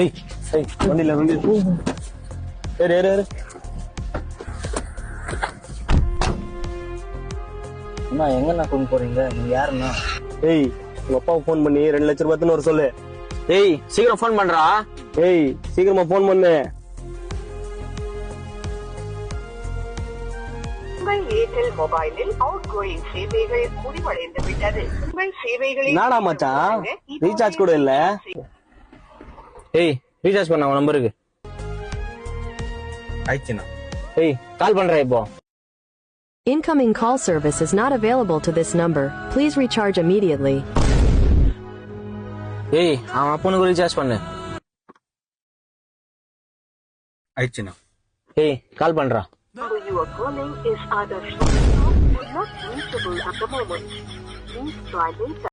ஏய் ஏய் வண்டில ஏறு ஏறு ஏறு. அண்ணா எங்கண்ணா கொண்டு போறீங்க? நீங்க யாருண்ணா? ஏய் உங்க அப்பாவுக்கு ஃபோன் பண்ணி 2 லட்சம் ரூபாய்ன்னு ஒரு சொல்லு. ஏய் சீக்கிரம் ஃபோன் பண்றா. ஏய் சீக்கிரமா ஃபோன் பண்ணு. உங்கள் ஏர்டெல் மொபைலில் அவுட் கோயிங் சேவைகள் முடிவடைந்து விட்டது. உங்கள் சேவைகளை நானா மச்சான் ரீசார்ஜ் கூட இல்ல. ஏய் ரீசார்ஜ் பண்ண உன் நம்பருக்கு. ஆயிடுச்சுண்ணா. ஏய் கால் பண்றேன் இப்போ. Incoming call service is not available to this number. Please recharge immediately. ஏய் அவன் அப்பனுக்கு ரீசார்ஜ் பண்ணு. ஆயிடுச்சுண்ணா. ஏய் கால் பண்றா. Number you are calling is either switched off or not reachable at the moment. Please try later.